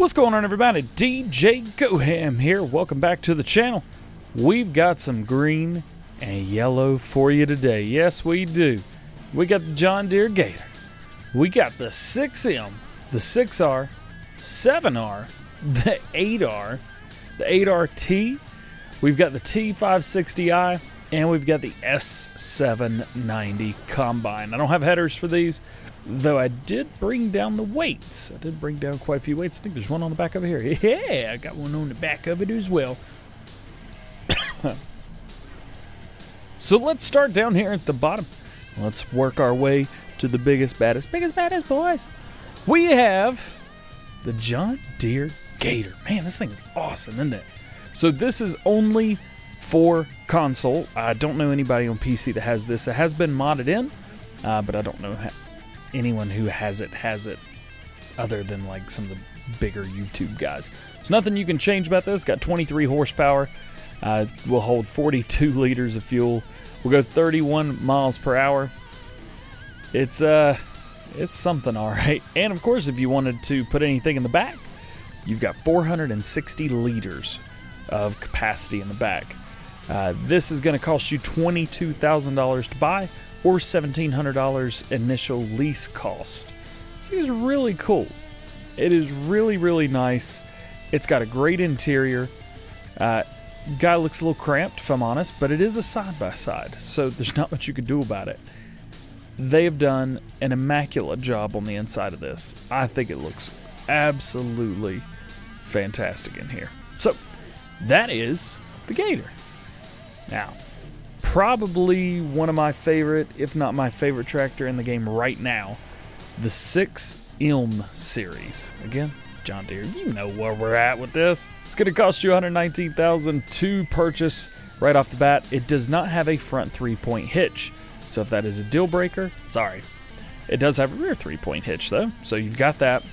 What's going on, everybody? DJ Goham here. Welcome back to the channel. We've got some green and yellow for you today. Yes, we do. We got the John Deere Gator. We got the 6M, the 6R, 7R, the 8R, the 8RT. We've got the T560i, and we've got the S790 Combine. I don't have headers for these, though I did bring down the weights. I did bring down quite a few weights. I think there's one on the back over here. Yeah, I got one on the back of it as well. So let's start down here at the bottom. Let's work our way to the biggest, baddest boys. We have the John Deere Gator. Man, this thing is awesome, isn't it? So this is only for console. I don't know anybody on PC that has this. It has been modded in, but I don't know anyone who has it other than like some of the bigger YouTube guys. There's nothing you can change about this. It's got 23 horsepower. Will hold 42 liters of fuel. We'll go 31 miles per hour. It's something, all right. And of course, if you wanted to put anything in the back, you've got 460 liters of capacity in the back. This is going to cost you $22,000 to buy, or $1,700 initial lease cost. This is really cool. It is really, really nice. It's got a great interior. Guy looks a little cramped, if I'm honest, but it is a side-by-side, so there's not much you can do about it. They have done an immaculate job on the inside of this. I think it looks absolutely fantastic in here. So, that is the Gator. Now, probably one of my favorite, if not my favorite tractor in the game right now, the 6M series. Again, John Deere, you know where we're at with this. It's going to cost you $119,000 to purchase right off the bat. It does not have a front 3-point hitch, so if that is a deal breaker, sorry. It does have a rear 3-point hitch though, so you've got that.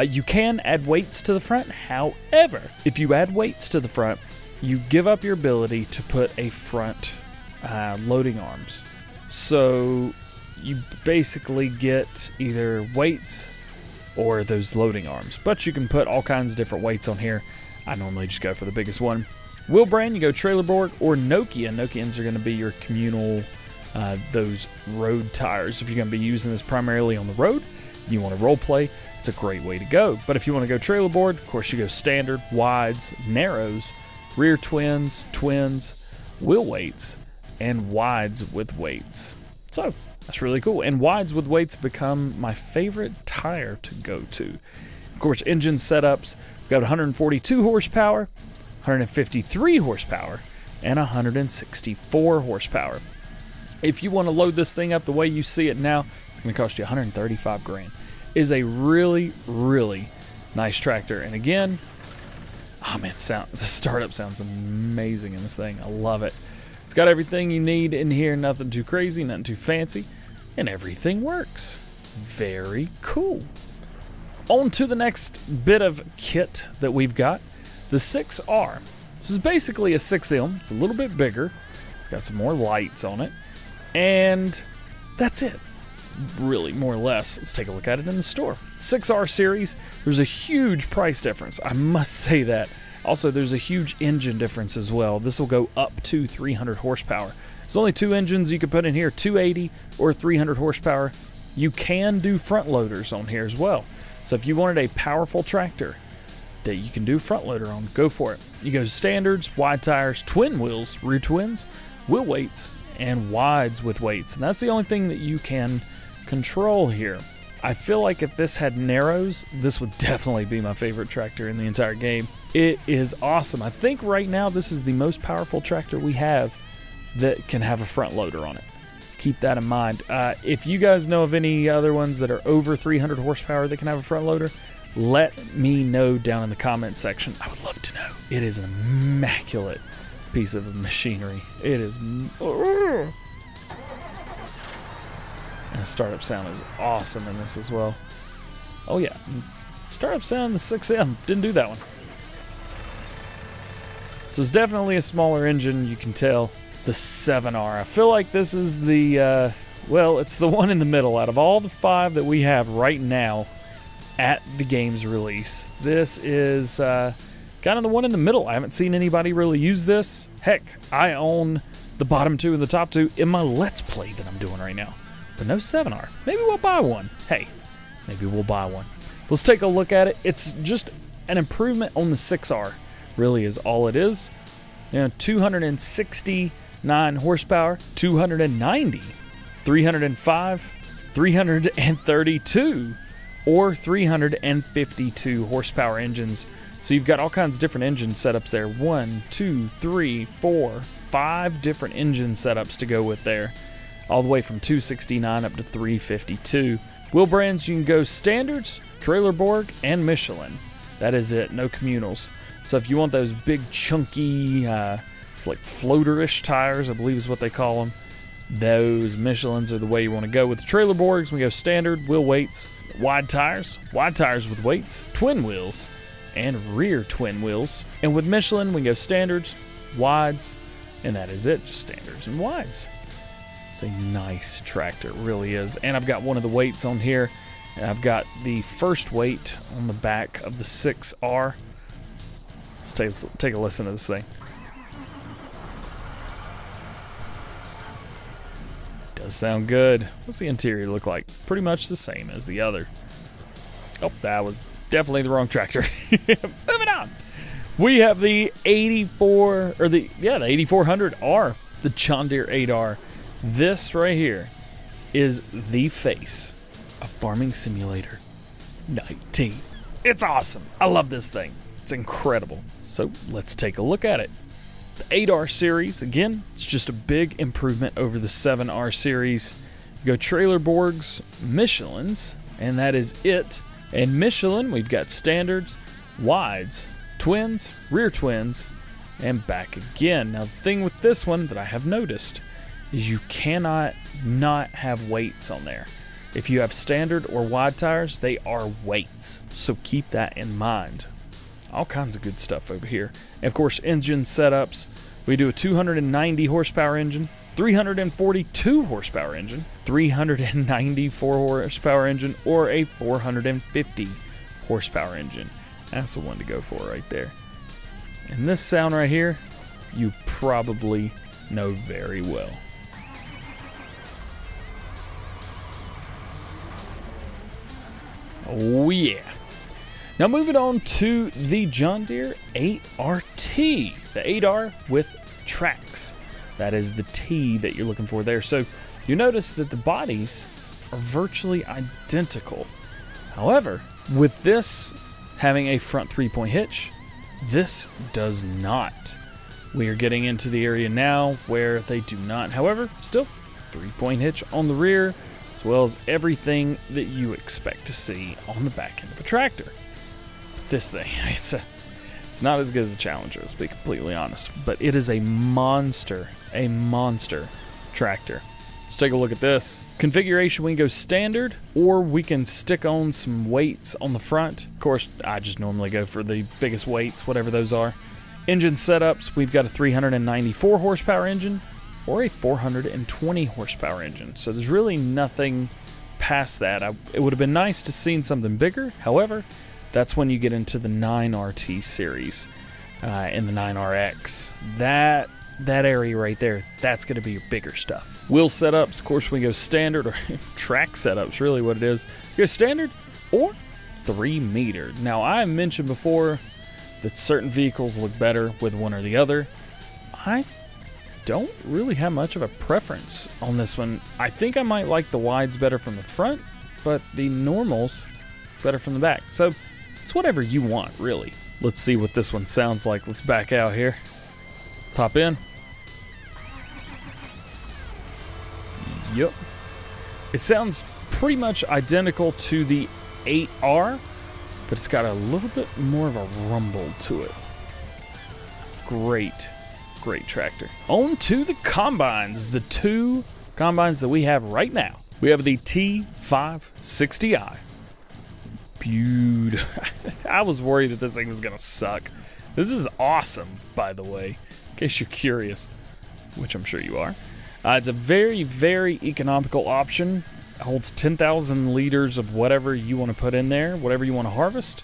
You can add weights to the front. However, if you add weights to the front, you give up your ability to put a front loading arms. So you basically get either weights or those loading arms, but you can put all kinds of different weights on here. I normally just go for the biggest one. Wheel brand, you go Trailerborg or Nokia. Nokians are going to be your communal, those road tires. If you're going to be using this primarily on the road, you want to role play, it's a great way to go. But if you want to go Trailerboard, of course you go standard, wides, narrows, rear twins, wheel weights, and wides with weights. So that's really cool. And wides with weights become my favorite tire to go to. Of course, engine setups, we've got 142 horsepower, 153 horsepower, and 164 horsepower. If you want to load this thing up the way you see it now, it's going to cost you 135 grand. It is a really, really nice tractor. And again, oh man, the startup sounds amazing in this thing. I love it. It's got everything you need in here, nothing too crazy, nothing too fancy, and everything works. Very cool. On to the next bit of kit that we've got, the 6R. This is basically a 6M. It's a little bit bigger. It's got some more lights on it, and that's it. Really, more or less. Let's take a look at it in the store. 6R series, there's a huge price difference. I must say that. Also, there's a huge engine difference as well. This will go up to 300 horsepower. There's only two engines you can put in here, 280 or 300 horsepower. You can do front loaders on here as well. So if you wanted a powerful tractor that you can do front loader on, go for it. You go standards, wide tires, twin wheels, rear twins, wheel weights, and wides with weights. And that's the only thing that you can control here. I feel like if this had narrows, this would definitely be my favorite tractor in the entire game. It is awesome. I think right now this is the most powerful tractor we have that can have a front loader on it. Keep that in mind. If you guys know of any other ones that are over 300 horsepower that can have a front loader, let me know down in the comments section. I would love to know. It is an immaculate piece of machinery. It is. And the startup sound is awesome in this as well. Oh yeah, startup sound in the 6M. Didn't do that one. So it's definitely a smaller engine, you can tell. The 7R. I feel like this is the, well, it's the one in the middle. Out of all the 5 that we have right now, at the game's release. This is kind of the one in the middle. I haven't seen anybody really use this. Heck, I own the bottom two and the top two in my Let's Play that I'm doing right now. But no 7R. Maybe we'll buy one. Hey, maybe we'll buy one. Let's take a look at it. It's just an improvement on the 6R, really is all it is. You know, 269 horsepower, 290, 305, 332, or 352 horsepower engines. So you've got all kinds of different engine setups there. 1, 2, 3, 4, 5 different engine setups to go with there. All the way from 269 up to 352. Wheel brands, you can go standards, Trailer Borg, and Michelin. That is it, no communals. So if you want those big chunky, like floater-ish tires, I believe is what they call them, those Michelins are the way you want to go. With the Trailer Borgs, we go standard, wheel weights, wide tires with weights, twin wheels, and rear twin wheels. And with Michelin, we go standards, wides, and that is it, just standards and wides. It's a nice tractor, it really is. And I've got one of the weights on here. And I've got the first weight on the back of the 6R. Let's take a listen to this thing. Does sound good. What's the interior look like? Pretty much the same as the other. Oh, that was definitely the wrong tractor. Moving on. We have the 8400R, the John Deere 8R. This right here is the face of Farming Simulator 19. It's awesome. I love this thing. It's incredible. So let's take a look at it. The 8R series, again, it's just a big improvement over the 7R series. You go Trailer Borgs, Michelins, and that is it. And Michelin, we've got standards, wides, twins, rear twins, and back again. Now the thing with this one that I have noticed is you cannot not have weights on there. If you have standard or wide tires, they are weights. So keep that in mind. All kinds of good stuff over here. And of course, engine setups. We do a 290 horsepower engine, 342 horsepower engine, 394 horsepower engine, or a 450 horsepower engine. That's the one to go for right there. And this sound right here, you probably know very well. Oh yeah. Now moving on to the John Deere 8RT, the 8R with tracks. That is the T that you're looking for there. So you notice that the bodies are virtually identical. However, with this having a front 3-point hitch, this does not. We are getting into the area now where they do not. However, still 3-point hitch on the rear, as well as everything that you expect to see on the back end of a tractor. But this thing, it's not as good as the Challenger, let's be completely honest, but it is a monster tractor. Let's take a look at this. Configuration, we can go standard, or we can stick on some weights on the front. Of course, I just normally go for the biggest weights, whatever those are. Engine setups, we've got a 394 horsepower engine, or a 420 horsepower engine. So there's really nothing past that. It would have been nice to see something bigger. However, that's when you get into the 9RT series and the 9RX. That area right there, that's going to be your bigger stuff. Wheel setups, of course, we go standard, or track setups, really what it is. You go standard or 3 meter. Now, I mentioned before that certain vehicles look better with one or the other. I don't really have much of a preference on this one. I think I might like the wides better from the front, but the normals better from the back. So it's whatever you want, really. Let's see what this one sounds like. Let's back out here. Let's hop in. Yep. It sounds pretty much identical to the 8R, but it's got a little bit more of a rumble to it. Great tractor. On to the combines, the 2 combines that we have right now. We have the T560i. Beautiful. I was worried that this thing was gonna suck. This is awesome, by the way, in case you're curious, which I'm sure you are. It's a very economical option. holds 10,000 liters of whatever you want to put in there, whatever you want to harvest.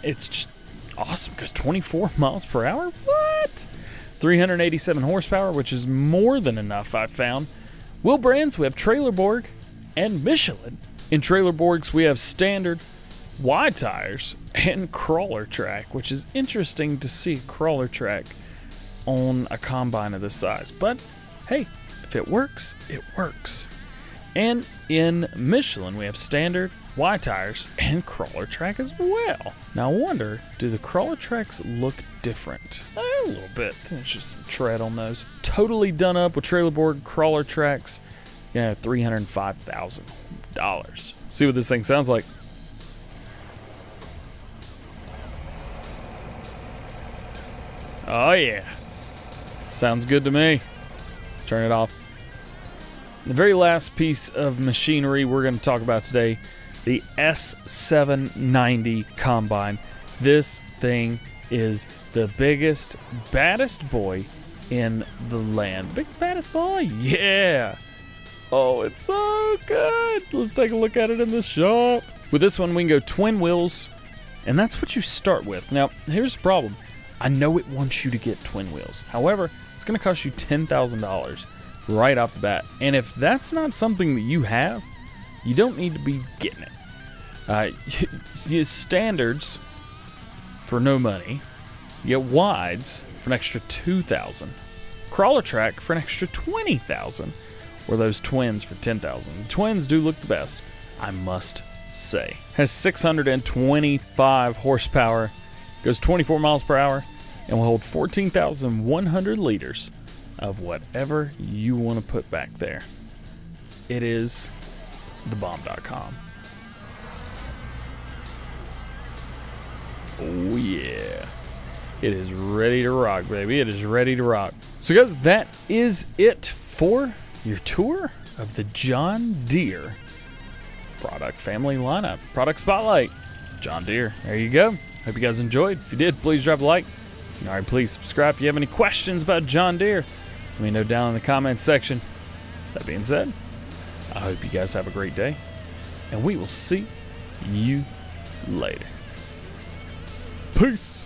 It's just awesome. Goes 24 miles per hour. What? 387 horsepower, which is more than enough, I've found. Wheel brands, we have Trailerborg and Michelin. In Trailerborgs, we have standard, wide tires, and crawler track, which is interesting to see crawler track on a combine of this size. But hey, if it works, it works. And in Michelin, we have standard, wide tires, and crawler track as well. Now I wonder, do the crawler tracks look different? A little bit. I think it's just the tread on those. Totally done up with Trailerborg crawler tracks. You know, $305,000. See what this thing sounds like. Oh yeah. Sounds good to me. Let's turn it off. The very last piece of machinery we're going to talk about today, the S790 Combine. This thing is the biggest, baddest boy in the land. Biggest, baddest boy? Yeah. Oh, it's so good. Let's take a look at it in the shop. With this one, we can go twin wheels, and that's what you start with. Now, here's the problem. I know it wants you to get twin wheels. However, it's going to cost you $10,000 right off the bat. And if that's not something that you have, you don't need to be getting it. You get standards for no money. You get wides for an extra $2,000. Crawler track for an extra $20,000. Or those twins for $10,000. The twins do look the best, I must say. Has 625 horsepower, goes 24 miles per hour, and will hold 14,100 liters of whatever you want to put back there. It is thebomb.com. Oh yeah. It is ready to rock, baby. It is ready to rock. So guys, that is it for your tour of the John Deere product family lineup. Product spotlight. John Deere. There you go. Hope you guys enjoyed. If you did, please drop a like. All right, please subscribe. If you have any questions about John Deere, let me know down in the comments section. That being said, I hope you guys have a great day, and we will see you later. Peace.